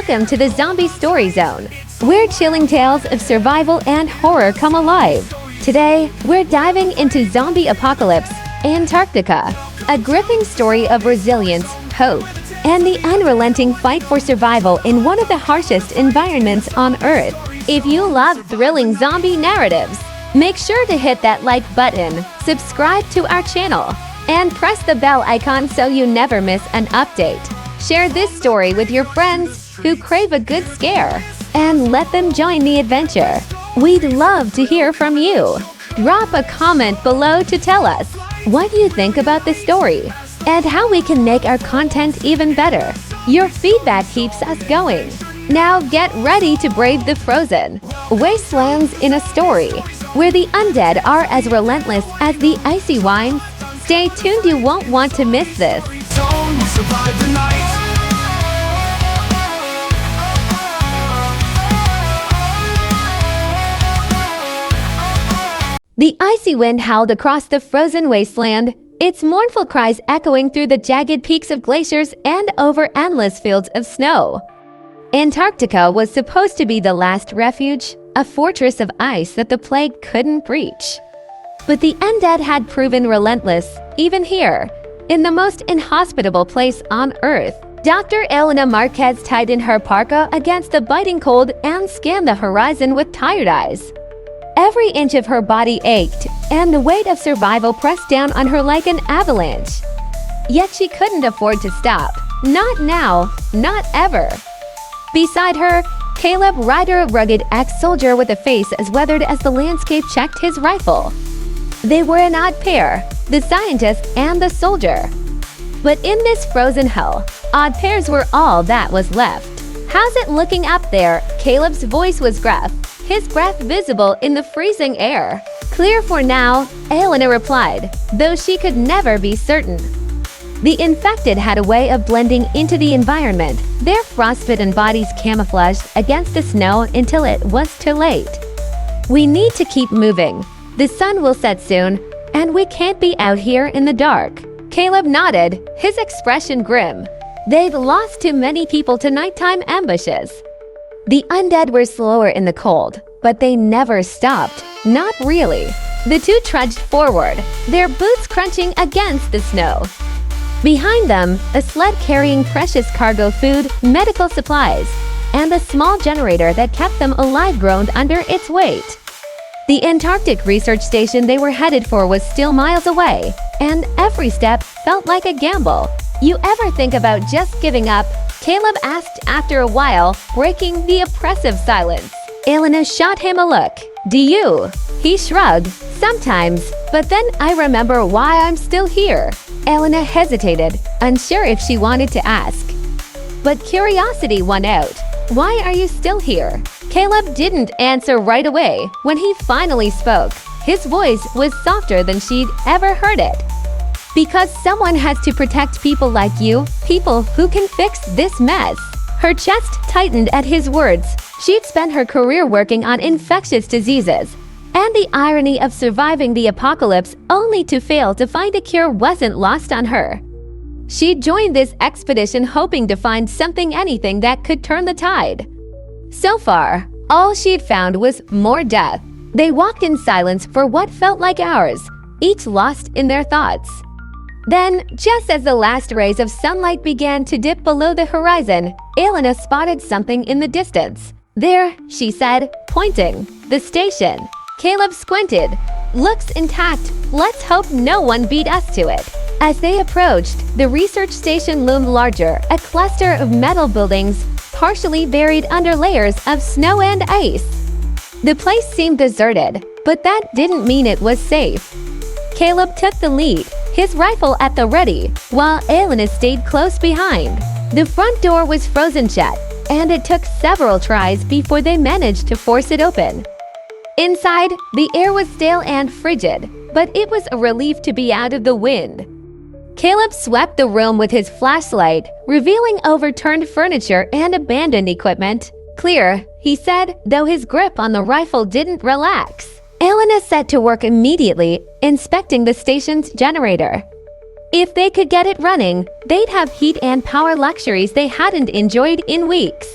Welcome to the Zombie Story Zone, where chilling tales of survival and horror come alive. Today, we're diving into Zombie Apocalypse, Antarctica, a gripping story of resilience, hope, and the unrelenting fight for survival in one of the harshest environments on Earth. If you love thrilling zombie narratives, make sure to hit that like button, subscribe to our channel, and press the bell icon so you never miss an update. Share this story with your friends who crave a good scare, and let them join the adventure. We'd love to hear from you. Drop a comment below to tell us what you think about the story and how we can make our content even better. Your feedback keeps us going. Now get ready to brave the frozen wastelands in a story where the undead are as relentless as the icy wine. Stay tuned, you won't want to miss this. Survive the night. The icy wind howled across the frozen wasteland, its mournful cries echoing through the jagged peaks of glaciers and over endless fields of snow. Antarctica was supposed to be the last refuge, a fortress of ice that the plague couldn't breach. But the undead had proven relentless, even here, in the most inhospitable place on Earth. Dr. Elena Marquez tightened her parka against the biting cold and scanned the horizon with tired eyes. Every inch of her body ached, and the weight of survival pressed down on her like an avalanche. Yet she couldn't afford to stop. Not now, not ever. Beside her, Caleb Ryder, a rugged ex-soldier with a face as weathered as the landscape, checked his rifle. They were an odd pair, the scientist and the soldier. But in this frozen hell, odd pairs were all that was left. "How's it looking up there?" Caleb's voice was gruff, his breath visible in the freezing air. "Clear for now," Elena replied, though she could never be certain. The infected had a way of blending into the environment, their frostbitten bodies camouflaged against the snow until it was too late. "We need to keep moving. The sun will set soon, and we can't be out here in the dark." Caleb nodded, his expression grim. They'd lost too many people to nighttime ambushes. The undead were slower in the cold, but they never stopped. Not really. The two trudged forward, their boots crunching against the snow. Behind them, a sled carrying precious cargo food, medical supplies, and a small generator that kept them alive groaned under its weight. The Antarctic research station they were headed for was still miles away, and every step felt like a gamble. "You ever think about just giving up?" Caleb asked after a while, breaking the oppressive silence. Elena shot him a look. "Do you?" He shrugged. "Sometimes, but then I remember why I'm still here." Elena hesitated, unsure if she wanted to ask. But curiosity won out. "Why are you still here?" Caleb didn't answer right away. When he finally spoke, his voice was softer than she'd ever heard it. "Because someone has to protect people like you, people who can fix this mess." Her chest tightened at his words. She'd spent her career working on infectious diseases, and the irony of surviving the apocalypse only to fail to find a cure wasn't lost on her. She joined this expedition hoping to find anything that could turn the tide. So far, all she'd found was more death. They walked in silence for what felt like hours, each lost in their thoughts. Then, just as the last rays of sunlight began to dip below the horizon, Elena spotted something in the distance. "There," she said, pointing. "The station." Caleb squinted. "Looks intact. Let's hope no one beat us to it." As they approached, the research station loomed larger, a cluster of metal buildings, partially buried under layers of snow and ice. The place seemed deserted, but that didn't mean it was safe. Caleb took the lead, his rifle at the ready, while Elena stayed close behind. The front door was frozen shut, and it took several tries before they managed to force it open. Inside, the air was stale and frigid, but it was a relief to be out of the wind. Caleb swept the room with his flashlight, revealing overturned furniture and abandoned equipment. "Clear," he said, though his grip on the rifle didn't relax. Elena set to work immediately, inspecting the station's generator. If they could get it running, they'd have heat and power luxuries they hadn't enjoyed in weeks.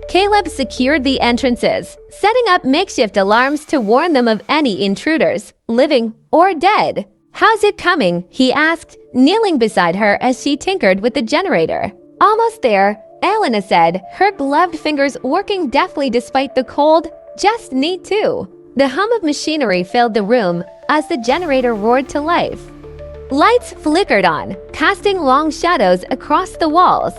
Caleb secured the entrances, setting up makeshift alarms to warn them of any intruders, living or dead. "How's it coming?" he asked, kneeling beside her as she tinkered with the generator. "Almost there," Elena said, her gloved fingers working deftly despite the cold. "Just need to." The hum of machinery filled the room as the generator roared to life. Lights flickered on, casting long shadows across the walls.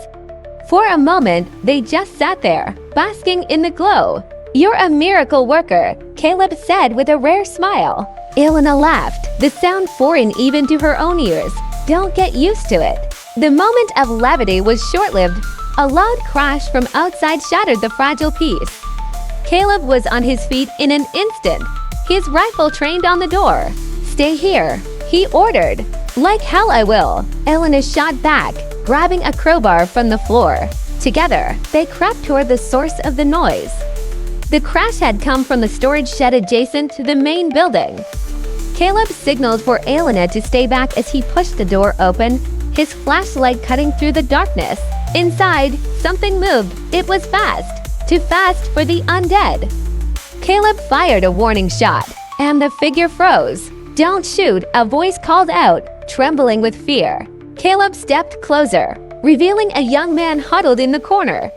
For a moment, they just sat there, basking in the glow. "You're a miracle worker," Caleb said with a rare smile. Elena laughed, the sound foreign even to her own ears. "Don't get used to it." The moment of levity was short-lived. A loud crash from outside shattered the fragile piece. Caleb was on his feet in an instant, his rifle trained on the door. "Stay here," he ordered. "Like hell I will," Elena shot back, grabbing a crowbar from the floor. Together, they crept toward the source of the noise. The crash had come from the storage shed adjacent to the main building. Caleb signaled for Elena to stay back as he pushed the door open, his flashlight cutting through the darkness. Inside, something moved. It was fast. Too fast for the undead. Caleb fired a warning shot, and the figure froze. "Don't shoot," a voice called out, trembling with fear. Caleb stepped closer, revealing a young man huddled in the corner.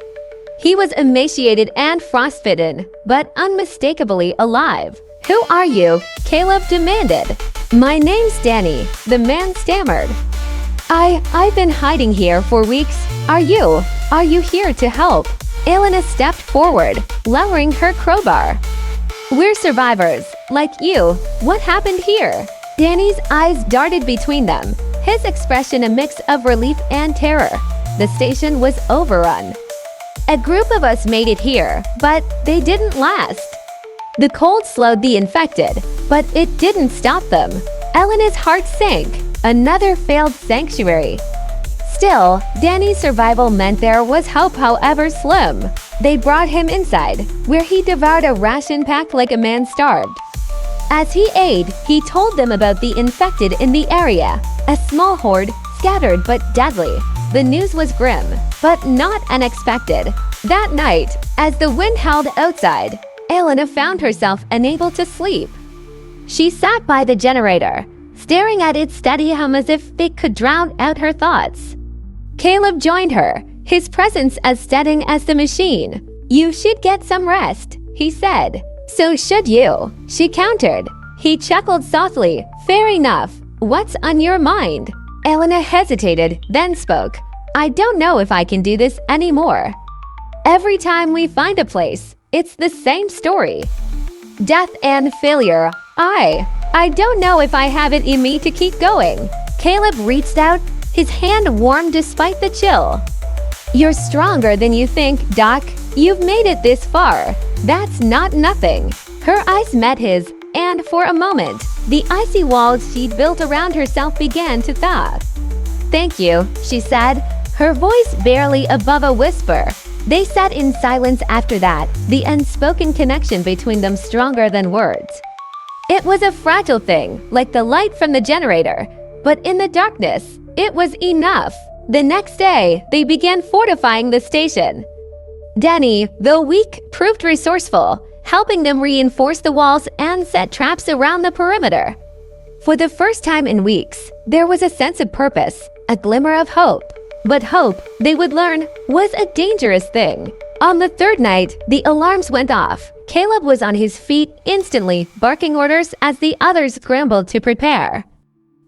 He was emaciated and frostbitten, but unmistakably alive. "Who are you?" Caleb demanded. "My name's Danny," the man stammered. I've been hiding here for weeks. Are you here to help?" Elena stepped forward, lowering her crowbar. "We're survivors, like you. What happened here?" Danny's eyes darted between them, his expression a mix of relief and terror. "The station was overrun. A group of us made it here, but they didn't last." The cold slowed the infected, but it didn't stop them. Elena's heart sank. Another failed sanctuary. Still, Danny's survival meant there was hope, however slim. They brought him inside, where he devoured a ration packed like a man starved. As he ate, he told them about the infected in the area, a small horde, scattered but deadly. The news was grim, but not unexpected. That night, as the wind howled outside, Elena found herself unable to sleep. She sat by the generator, staring at its steady hum as if it could drown out her thoughts. Caleb joined her, his presence as steadying as the machine. "You should get some rest," he said. "So should you," she countered. He chuckled softly. "Fair enough. What's on your mind?" Elena hesitated, then spoke. "I don't know if I can do this anymore. Every time we find a place, it's the same story. Death and failure. I don't know if I have it in me to keep going." Caleb reached out, his hand warm despite the chill. "You're stronger than you think, Doc. You've made it this far. That's not nothing." Her eyes met his, and for a moment, the icy walls she'd built around herself began to thaw. "Thank you," she said, her voice barely above a whisper. They sat in silence after that, the unspoken connection between them stronger than words. It was a fragile thing, like the light from the generator, but in the darkness, it was enough. The next day, they began fortifying the station. Danny, though weak, proved resourceful, helping them reinforce the walls and set traps around the perimeter. For the first time in weeks, there was a sense of purpose, a glimmer of hope. But hope, they would learn, was a dangerous thing. On the third night, the alarms went off. Caleb was on his feet instantly, barking orders as the others scrambled to prepare.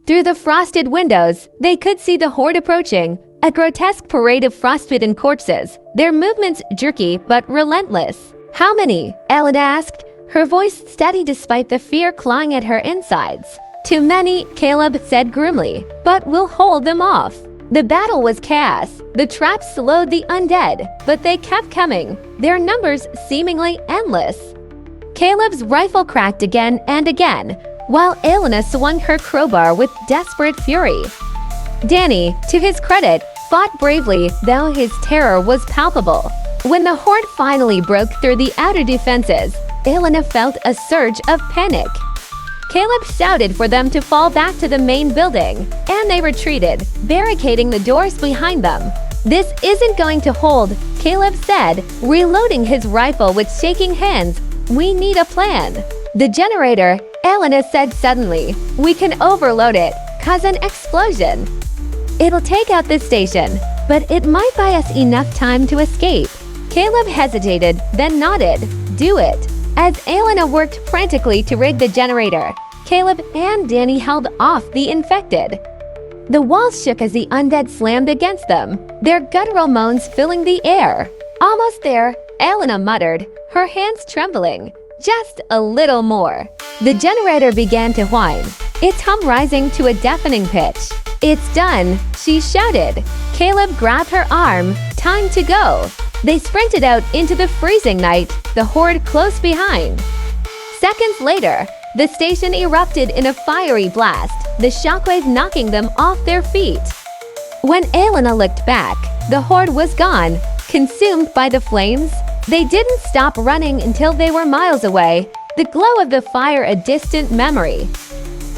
Through the frosted windows, they could see the horde approaching, a grotesque parade of frostbitten corpses, their movements jerky but relentless. "How many?" Elena asked, her voice steady despite the fear clawing at her insides. "Too many," Caleb said grimly, "but we'll hold them off." The battle was chaos. The traps slowed the undead, but they kept coming, their numbers seemingly endless. Caleb's rifle cracked again and again, while Elena swung her crowbar with desperate fury. Danny, to his credit, fought bravely, though his terror was palpable. When the horde finally broke through the outer defenses, Elena felt a surge of panic. Caleb shouted for them to fall back to the main building, and they retreated, barricading the doors behind them. This isn't going to hold, Caleb said, reloading his rifle with shaking hands. We need a plan. The generator, Elena said suddenly. We can overload it, cause an explosion. It'll take out this station, but it might buy us enough time to escape. Caleb hesitated, then nodded. Do it. As Elena worked frantically to rig the generator, Caleb and Danny held off the infected. The walls shook as the undead slammed against them, their guttural moans filling the air. Almost there, Elena muttered, her hands trembling. Just a little more. The generator began to whine, its hum rising to a deafening pitch. It's done, she shouted. Caleb grabbed her arm. Time to go. They sprinted out into the freezing night, the horde close behind. Seconds later, the station erupted in a fiery blast, the shockwave knocking them off their feet. When Elena looked back, the horde was gone, consumed by the flames. They didn't stop running until they were miles away, the glow of the fire a distant memory.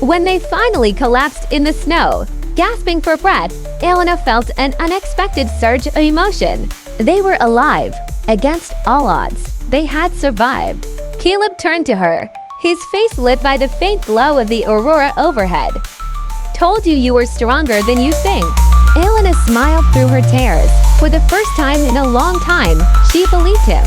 When they finally collapsed in the snow, gasping for breath, Elena felt an unexpected surge of emotion. They were alive. Against all odds, they had survived. Caleb turned to her, his face lit by the faint glow of the Aurora overhead. Told you were stronger than you think. Elena smiled through her tears. For the first time in a long time, she believed him.